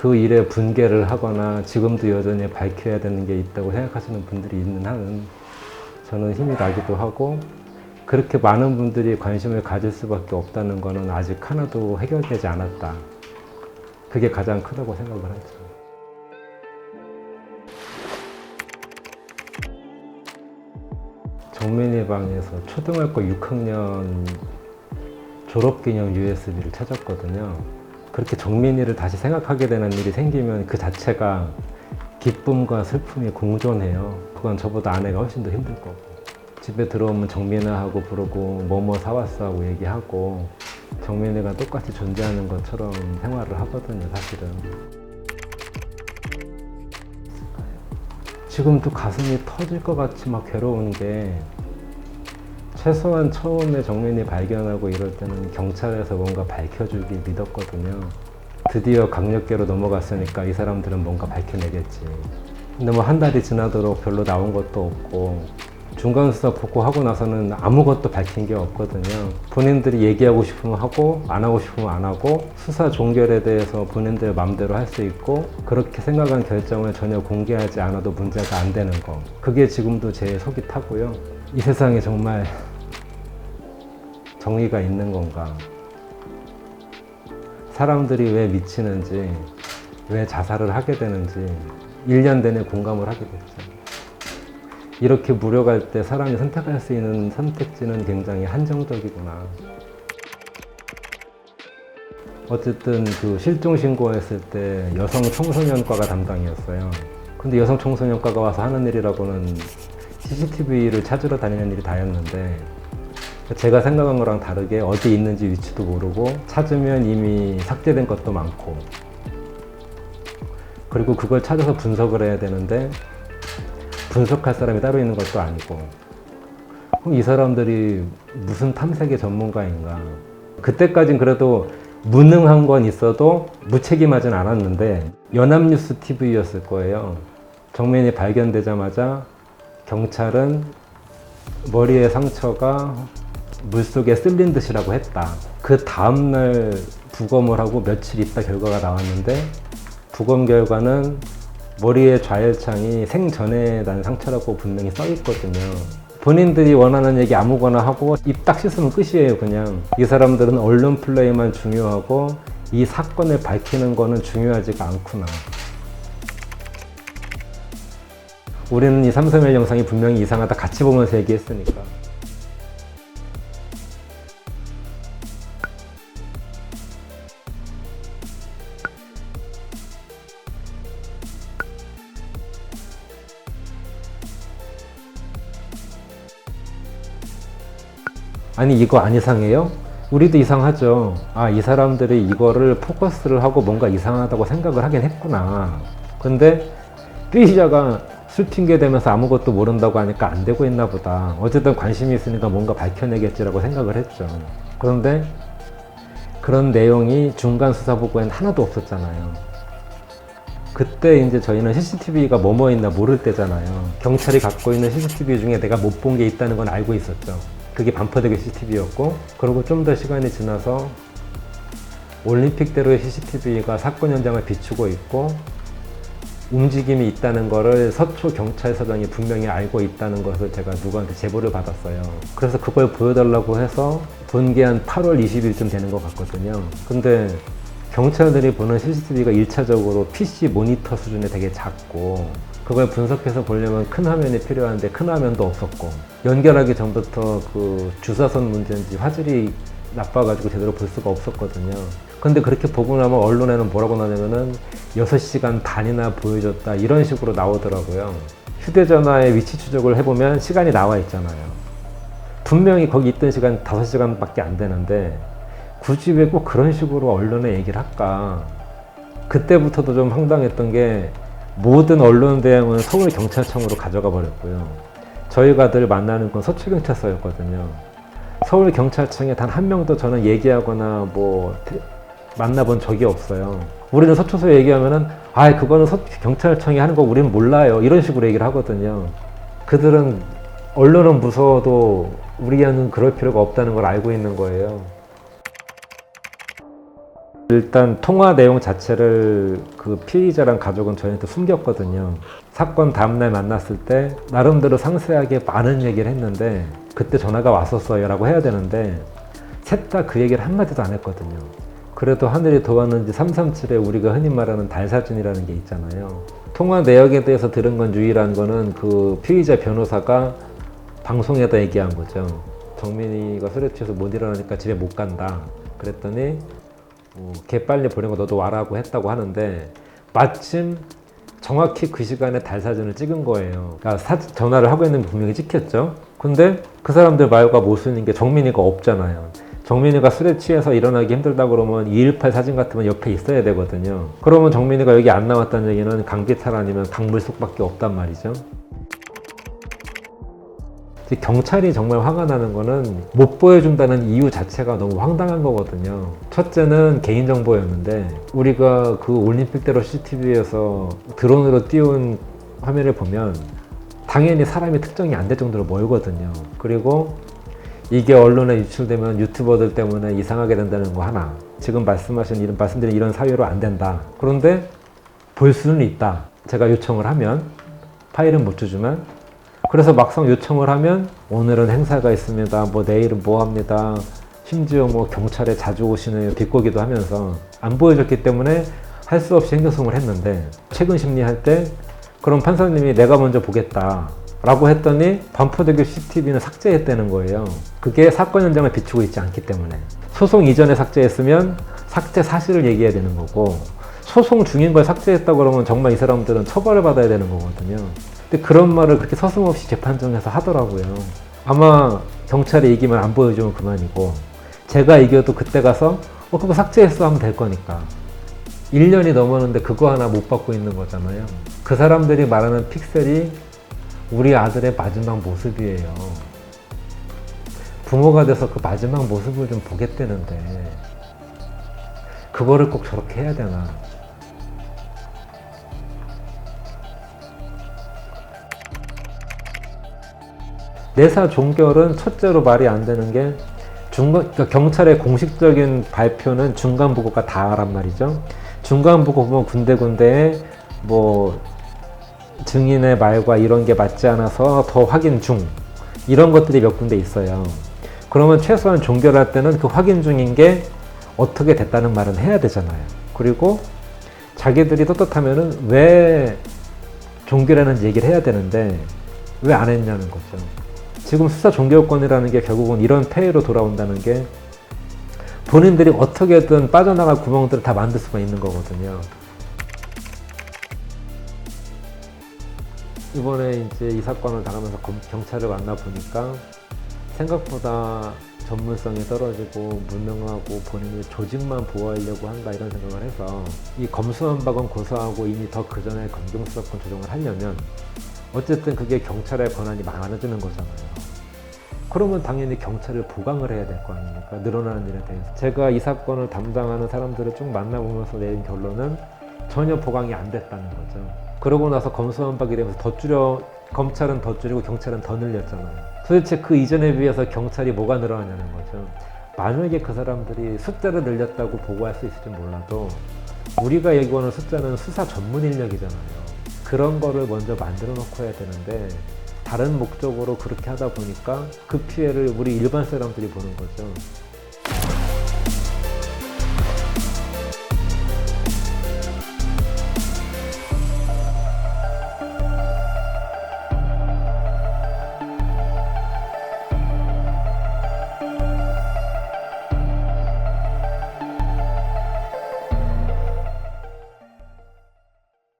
그 일에 분개를 하거나 지금도 여전히 밝혀야 되는 게 있다고 생각하시는 분들이 있는 한은 저는 힘이 나기도 하고, 그렇게 많은 분들이 관심을 가질 수밖에 없다는 거는 아직 하나도 해결되지 않았다. 그게 가장 크다고 생각을 하죠. 정민이 방에서 초등학교 6학년 졸업기념 USB를 찾았거든요. 그렇게 정민이를 다시 생각하게 되는 일이 생기면 그 자체가 기쁨과 슬픔이 공존해요. 그건 저보다 아내가 훨씬 더 힘들 거고. 집에 들어오면 정민아 하고 부르고 뭐뭐 사왔어 하고 얘기하고 정민이가 똑같이 존재하는 것처럼 생활을 하거든요, 사실은. 지금도 가슴이 터질 것 같이 막 괴로운 게, 최소한 처음에 정민이 발견하고 이럴 때는 경찰에서 뭔가 밝혀주길 믿었거든요. 드디어 강력계로 넘어갔으니까 이 사람들은 뭔가 밝혀내겠지. 근데 뭐 한 달이 지나도록 별로 나온 것도 없고, 중간수사 복구하고 나서는 아무것도 밝힌 게 없거든요. 본인들이 얘기하고 싶으면 하고 안 하고 싶으면 안 하고, 수사 종결에 대해서 본인들 마음대로 할 수 있고, 그렇게 생각한 결정을 전혀 공개하지 않아도 문제가 안 되는 거, 그게 지금도 제 속이 타고요. 이 세상에 정말 정의가 있는 건가? 사람들이 왜 미치는지, 왜 자살을 하게 되는지 1년 내내 공감을 하게 됐죠. 이렇게 무력할 때 사람이 선택할 수 있는 선택지는 굉장히 한정적이구나. 어쨌든 그 실종 신고했을 때 여성 청소년과가 담당이었어요. 근데 여성 청소년과가 와서 하는 일이라고는 CCTV를 찾으러 다니는 일이 다였는데, 제가 생각한 거랑 다르게 어디 있는지 위치도 모르고, 찾으면 이미 삭제된 것도 많고, 그리고 그걸 찾아서 분석을 해야 되는데 분석할 사람이 따로 있는 것도 아니고, 그럼 이 사람들이 무슨 탐색의 전문가인가. 그때까진 그래도 무능한 건 있어도 무책임하진 않았는데, 연합뉴스 TV였을 거예요. 정민이 발견되자마자 경찰은 머리에 상처가 물속에 쓸린 듯이라고 했다. 그 다음날 부검을 하고 며칠 있다 결과가 나왔는데, 부검 결과는 머리의 좌열창이 생전에 난 상처라고 분명히 써 있거든요. 본인들이 원하는 얘기 아무거나 하고 입 딱 씻으면 끝이에요, 그냥. 이 사람들은 언론 플레이만 중요하고 이 사건을 밝히는 거는 중요하지가 않구나. 우리는 이 331 영상이 분명히 이상하다 같이 보면서 얘기했으니까. 아니, 이거 안 이상해요? 우리도 이상하죠. 아, 이 사람들이 이거를 포커스를 하고 뭔가 이상하다고 생각을 하긴 했구나. 근데 피의자가 술 핑계 대면서 아무것도 모른다고 하니까 안 되고 있나 보다. 어쨌든 관심이 있으니까 뭔가 밝혀내겠지라고 생각을 했죠. 그런데 그런 내용이 중간 수사 보고에는 하나도 없었잖아요. 그때 이제 저희는 CCTV가 뭐뭐 있나 모를 때잖아요. 경찰이 갖고 있는 CCTV 중에 내가 못 본 게 있다는 건 알고 있었죠. 그게 반포대교 CCTV였고, 그리고 좀 더 시간이 지나서 올림픽대로의 CCTV가 사건 현장을 비추고 있고 움직임이 있다는 거를 서초경찰서장이 분명히 알고 있다는 것을 제가 누구한테 제보를 받았어요. 그래서 그걸 보여달라고 해서 본 게 한 8월 20일쯤 되는 것 같거든요. 근데 경찰들이 보는 CCTV가 1차적으로 PC 모니터 수준에 되게 작고, 그걸 분석해서 보려면 큰 화면이 필요한데 큰 화면도 없었고, 연결하기 전부터 그 주사선 문제인지 화질이 나빠가지고 제대로 볼 수가 없었거든요. 근데 그렇게 보고 나면 언론에는 뭐라고 나냐면은 6시간 반이나 보여줬다, 이런 식으로 나오더라고요. 휴대전화의 위치 추적을 해보면 시간이 나와 있잖아요. 분명히 거기 있던 시간 5시간밖에 안 되는데 굳이 왜 꼭 그런 식으로 언론에 얘기를 할까. 그때부터도 좀 황당했던 게, 모든 언론 대응은 서울경찰청으로 가져가 버렸고요. 저희가 늘 만나는 건 서초경찰서였거든요. 서울경찰청에 단 한 명도 저는 얘기하거나 뭐 만나본 적이 없어요. 우리는 서초서 얘기하면은 아, 그거는 경찰청이 하는 거 우리는 몰라요, 이런 식으로 얘기를 하거든요. 그들은 언론은 무서워도 우리는 그럴 필요가 없다는 걸 알고 있는 거예요. 일단 통화 내용 자체를 그 피의자랑 가족은 저희한테 숨겼거든요. 사건 다음날 만났을 때 나름대로 상세하게 많은 얘기를 했는데 그때 전화가 왔었어요 라고 해야 되는데 셋 다 그 얘기를 한마디도 안 했거든요. 그래도 하늘이 도왔는지 337에 우리가 흔히 말하는 달사진이라는 게 있잖아요. 통화 내역에 대해서 들은 건 유일한 거는 그 피의자 변호사가 방송에다 얘기한 거죠. 정민이가 술에 취해서 못 일어나니까 집에 못 간다. 그랬더니 걔 빨리 보내고 너도 와라고 했다고 하는데 마침 정확히 그 시간에 달 사진을 찍은 거예요. 그러니까 전화를 하고 있는 게 분명히 찍혔죠. 근데 그 사람들 말과 모순인 게 정민이가 없잖아요. 정민이가 술에 취해서 일어나기 힘들다 그러면 218 사진 같으면 옆에 있어야 되거든요. 그러면 정민이가 여기 안 나왔다는 얘기는 강비탈 아니면 강물속밖에 없단 말이죠. 경찰이 정말 화가 나는 거는 못 보여준다는 이유 자체가 너무 황당한 거거든요. 첫째는 개인정보였는데 우리가 그 올림픽대로 CCTV에서 드론으로 띄운 화면을 보면 당연히 사람이 특정이 안 될 정도로 멀거든요. 그리고 이게 언론에 유출되면 유튜버들 때문에 이상하게 된다는 거 하나. 지금 말씀드린 이런 사유로 안 된다. 그런데 볼 수는 있다. 제가 요청을 하면 파일은 못 주지만 그래서 막상 요청을 하면 오늘은 행사가 있습니다. 뭐 내일은 뭐 합니다. 심지어 뭐 경찰에 자주 오시는 뒷고기도 하면서 안 보여줬기 때문에 할 수 없이 행정송을 했는데 최근 심리할 때 그럼 판사님이 내가 먼저 보겠다 라고 했더니 반포대교 CCTV는 삭제했다는 거예요. 그게 사건 현장을 비추고 있지 않기 때문에. 소송 이전에 삭제했으면 삭제 사실을 얘기해야 되는 거고 소송 중인 걸 삭제했다고 그러면 정말 이 사람들은 처벌을 받아야 되는 거거든요. 근데 그런 말을 그렇게 서슴없이 재판정에서 하더라고요. 아마 경찰이 이기면 안 보여주면 그만이고 제가 이겨도 그때 가서 그거 삭제했어 하면 될 거니까 1년이 넘었는데 그거 하나 못 받고 있는 거잖아요. 그 사람들이 말하는 픽셀이 우리 아들의 마지막 모습이에요. 부모가 돼서 그 마지막 모습을 좀 보겠다는데 그거를 꼭 저렇게 해야 되나. 내사 종결은 첫째로 말이 안 되는 게 그러니까 경찰의 공식적인 발표는 중간 보고가 다란 말이죠. 중간 보고 보면 군데군데에 뭐 증인의 말과 이런 게 맞지 않아서 더 확인 중 이런 것들이 몇 군데 있어요. 그러면 최소한 종결할 때는 그 확인 중인 게 어떻게 됐다는 말은 해야 되잖아요. 그리고 자기들이 떳떳하면은 왜 종결하는지 얘기를 해야 되는데 왜 안 했냐는 거죠. 지금 수사 종결권이라는 게 결국은 이런 폐해로 돌아온다는 게 본인들이 어떻게든 빠져나갈 구멍들을 다 만들 수가 있는 거거든요. 이번에 이제 이 사건을 당하면서 경찰을 만나보니까 생각보다 전문성이 떨어지고 무능하고 본인이 조직만 보호하려고 한다 이런 생각을 해서 이 검수완박은 고소하고 이미 더 그 전에 검경수사권 조정을 하려면 어쨌든 그게 경찰의 권한이 많아지는 거잖아요. 그러면 당연히 경찰을 보강을 해야 될 거 아닙니까? 늘어나는 일에 대해서. 제가 이 사건을 담당하는 사람들을 쭉 만나보면서 내린 결론은 전혀 보강이 안 됐다는 거죠. 그러고 나서 검수완박이 되면서 검찰은 더 줄이고 경찰은 더 늘렸잖아요. 도대체 그 이전에 비해서 경찰이 뭐가 늘어나냐는 거죠. 만약에 그 사람들이 숫자를 늘렸다고 보고할 수 있을지 몰라도 우리가 얘기하는 숫자는 수사 전문 인력이잖아요. 그런 거를 먼저 만들어 놓고 해야 되는데 다른 목적으로 그렇게 하다 보니까 그 피해를 우리 일반 사람들이 보는 거죠.